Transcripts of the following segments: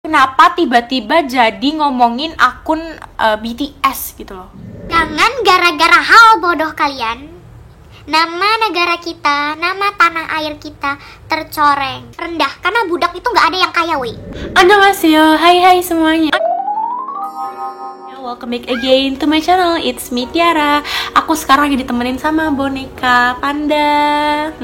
Kenapa tiba-tiba jadi ngomongin akun BTS gitu loh? Jangan gara-gara hal bodoh kalian, nama negara kita, nama tanah air kita tercoreng, rendah. Karena budak itu nggak ada yang kaya, weh. Annyeonghaseyo, hai semuanya. Welcome back again to my channel, it's me Tiara. Aku sekarang lagi ditemenin sama boneka panda.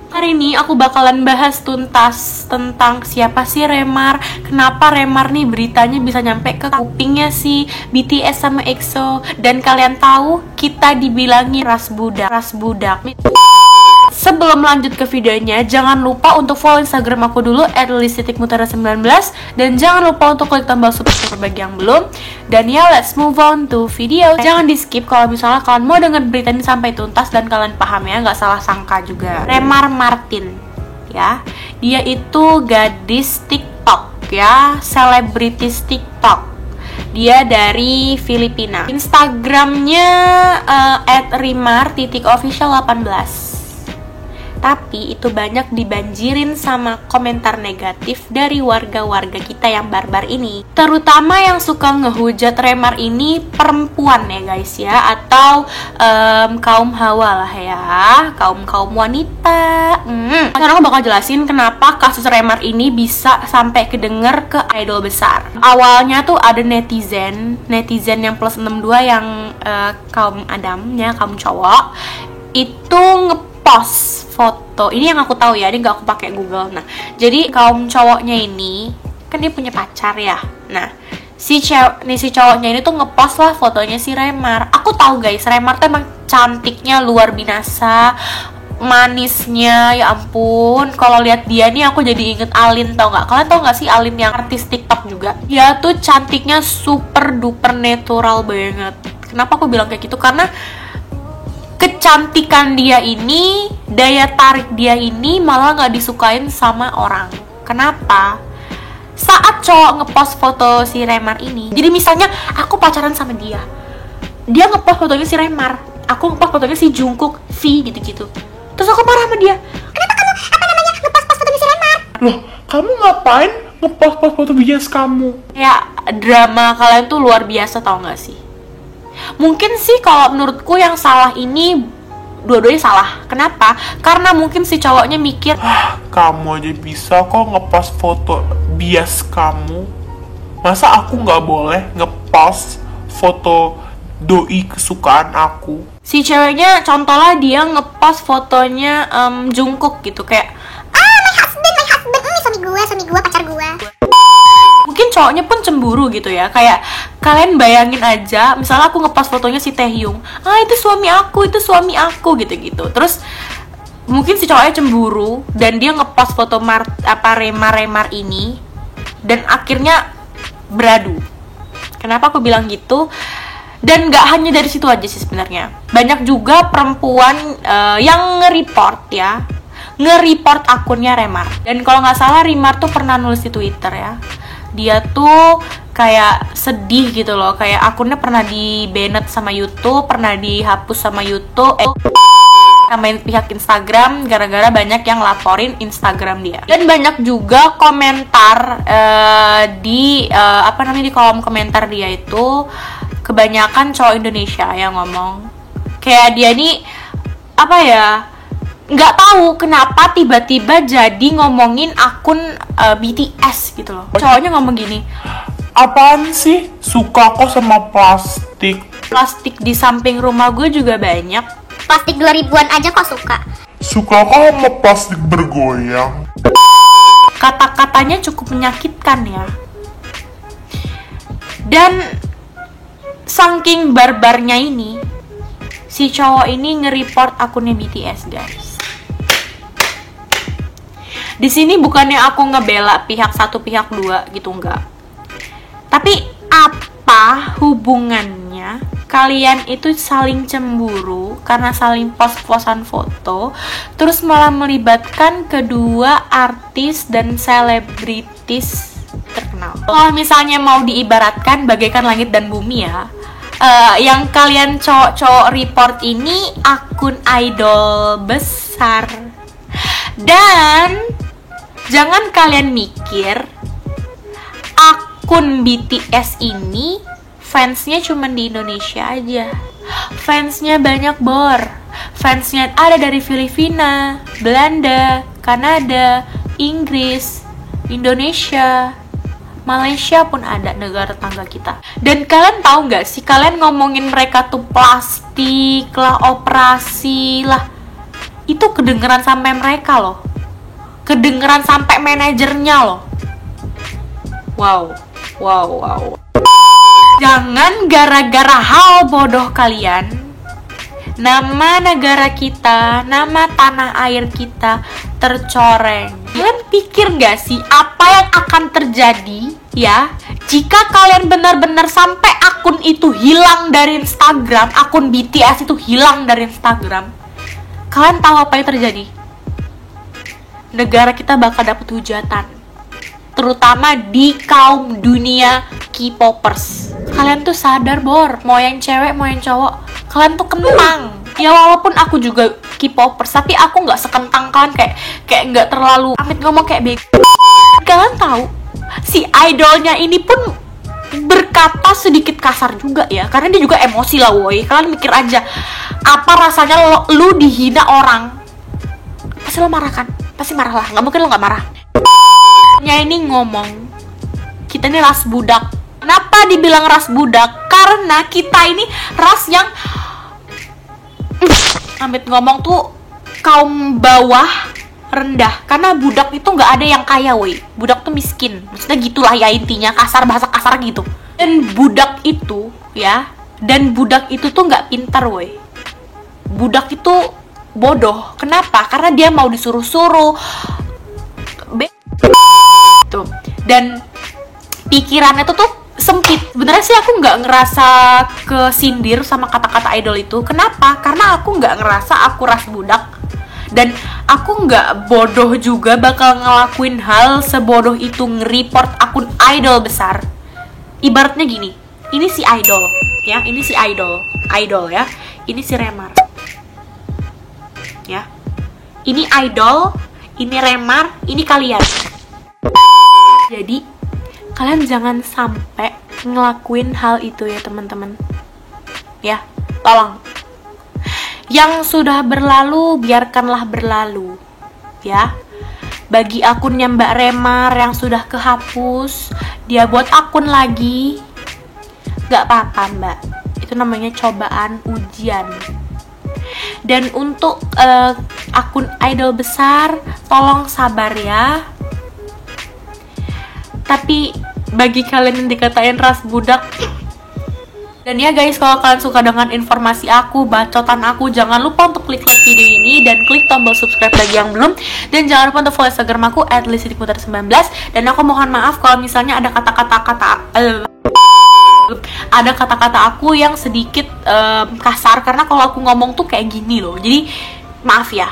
Hari ini aku bakalan bahas tuntas tentang siapa sih Remar. Kenapa Remar nih beritanya bisa nyampe ke kupingnya si BTS sama EXO. Dan kalian tahu kita dibilangin ras budak. Sebelum lanjut ke videonya, jangan lupa untuk follow Instagram aku dulu @lilis_mutara19 dan jangan lupa untuk klik tombol subscribe bagi yang belum. Dan ya, let's move on to video. Jangan di skip kalau misalnya kalian mau denger berita ini sampai tuntas dan kalian paham ya, nggak salah sangka juga. Remar Martin, ya, dia itu gadis TikTok ya, selebritis TikTok. Dia dari Filipina. Instagramnya @rimar_official18. Tapi itu banyak dibanjirin sama komentar negatif dari warga-warga kita yang barbar ini. Terutama yang suka ngehujat Remar ini perempuan ya guys ya, atau kaum hawa lah ya, kaum wanita. Sekarang aku bakal jelasin kenapa kasus Remar ini bisa sampai kedenger ke idol besar. Awalnya tuh ada netizen yang plus 62 yang kaum Adamnya, kaum cowok itu ngepost foto. Ini yang aku tahu ya, ini nggak aku pakai Google. Nah, jadi kaum cowoknya ini kan dia punya pacar ya. Nah, si cowoknya ini tuh ngepost lah fotonya si Remar. Aku tahu guys, Remar tuh emang cantiknya luar binasa, manisnya, ya ampun. Kalau lihat dia nih aku jadi inget Alin, tau nggak? Kalian tau nggak sih Alin yang artis TikTok juga? Dia tuh cantiknya super duper natural banget. Kenapa aku bilang kayak gitu? Karena kecantikan dia ini, daya tarik dia ini malah nggak disukain sama orang. Kenapa? Saat cowok ngepost foto si Remar ini, jadi misalnya aku pacaran sama dia ngepost fotonya si Remar, aku ngepost fotonya si Jungkook, V gitu-gitu. Terus aku marah sama dia. Kenapa kamu ngepost fotonya si Remar? Loh, kamu ngapain ngepost foto BTS kamu? Ya, drama kalian tuh luar biasa tau nggak sih? Mungkin sih kalau menurutku yang salah ini dua-duanya salah. Kenapa? Karena mungkin si cowoknya mikir, kamu aja bisa kok ngepost foto bias kamu, masa aku nggak boleh ngepost foto doi kesukaan aku? Si ceweknya contohnya dia ngepost fotonya Jungkook gitu, kayak my husband, ini suami gue, pacar gue. Mungkin cowoknya pun cemburu gitu ya. Kayak kalian bayangin aja, misalnya aku ngepost fotonya si Taehyung, itu suami aku gitu-gitu. Terus mungkin si cowoknya cemburu dan dia ngepost foto Remar ini, dan akhirnya beradu. Kenapa aku bilang gitu? Dan gak hanya dari situ aja sih sebenarnya. Banyak juga perempuan yang nge-report akunnya Remar. Dan kalau nggak salah Remar tuh pernah nulis di Twitter ya, dia tuh kayak sedih gitu loh, kayak akunnya pernah di-banned sama YouTube, pernah dihapus sama YouTube, sama pihak Instagram gara-gara banyak yang laporin Instagram dia. Dan banyak juga komentar di kolom komentar dia itu kebanyakan cowok Indonesia yang ngomong kayak dia nih nggak tahu kenapa tiba-tiba jadi ngomongin akun BTS gitu loh. Cowoknya ngomong gini, apaan sih? Suka kok sama plastik. Plastik di samping rumah gue juga banyak. Plastik 2000-an aja kok suka. Suka kok sama plastik bergoyang. Kata-katanya cukup menyakitkan ya. Dan saking barbarnya ini, si cowok ini nge-report akunnya BTS guys. Di sini bukannya aku ngebela pihak satu pihak dua gitu, enggak. Tapi apa hubungannya kalian itu saling cemburu karena saling post-postan foto, terus malah melibatkan kedua artis dan selebritis terkenal? Kalau misalnya mau diibaratkan bagaikan langit dan bumi ya, yang kalian cowok-cowok report ini akun idol besar. Dan jangan kalian mikir akun BTS ini fansnya cuma di Indonesia aja. Fansnya banyak bor. Fansnya ada dari Filipina, Belanda, Kanada, Inggris, Indonesia, Malaysia pun ada, negara tetangga kita. Dan kalian tahu nggak sih, kalian ngomongin mereka tuh plastik lah, operasi lah, itu kedengeran sampai mereka loh, kedengeran sampai manajernya loh. Wow. Jangan gara-gara hal bodoh kalian, nama negara kita, nama tanah air kita tercoreng. Kalian pikir gak sih apa yang akan terjadi ya jika kalian benar-benar sampai akun itu hilang dari Instagram, akun BTS itu hilang dari Instagram? Kalian tahu apa yang terjadi? Negara kita bakal dapet hujatan, terutama di kaum dunia K-popers. Kalian tuh sadar bor, mau yang cewek mau yang cowok, kalian tuh kentang. Ya walaupun aku juga K-popers, tapi aku nggak sekentang kalian, kayak nggak terlalu amit ngomong kayak bego. Kalian tahu si idolnya ini pun berkata sedikit kasar juga ya, karena dia juga emosi lah woi. Kalian mikir aja, apa rasanya lu dihina orang? Pasti lo marah kan? Pasti marah lah, nggak mungkin lo nggak marah. Ini ngomong kita ini ras budak. Kenapa dibilang ras budak? Karena kita ini ras yang amit ngomong tuh kaum bawah, rendah. Karena budak itu nggak ada yang kaya woi, budak tuh miskin, maksudnya gitulah ya intinya, kasar, bahasa kasar gitu. Dan budak itu tuh nggak pintar woi, budak itu bodoh. Kenapa? Karena dia mau disuruh-suruh tuh, dan pikirannya tuh sempit. Sebenarnya sih aku nggak ngerasa kesindir sama kata-kata idol itu. Kenapa? Karena aku nggak ngerasa aku ras budak, dan aku nggak bodoh juga bakal ngelakuin hal sebodoh itu, nge-report akun idol besar. Ibaratnya gini, ini si idol ya, ini si idol ya, ini si Remar ya, ini idol, ini Remar, ini kalian. Jadi kalian jangan sampai ngelakuin hal itu ya teman-teman. Ya, tolong. Yang sudah berlalu biarkanlah berlalu. Ya. Bagi akunnya Mbak Remar yang sudah kehapus, dia buat akun lagi. Gak apa-apa Mbak. Itu namanya cobaan, ujian. Dan untuk akun idol besar, tolong sabar ya. Tapi bagi kalian yang dikatain ras budak, dan ya guys, kalau kalian suka dengan informasi aku, bacotan aku, jangan lupa untuk klik like video ini dan klik tombol subscribe bagi yang belum. Dan jangan lupa untuk follow Instagram aku @lisitikputar19. Dan aku mohon maaf kalau misalnya ada kata-kata aku yang sedikit kasar, karena kalau aku ngomong tuh kayak gini loh. Jadi maaf ya.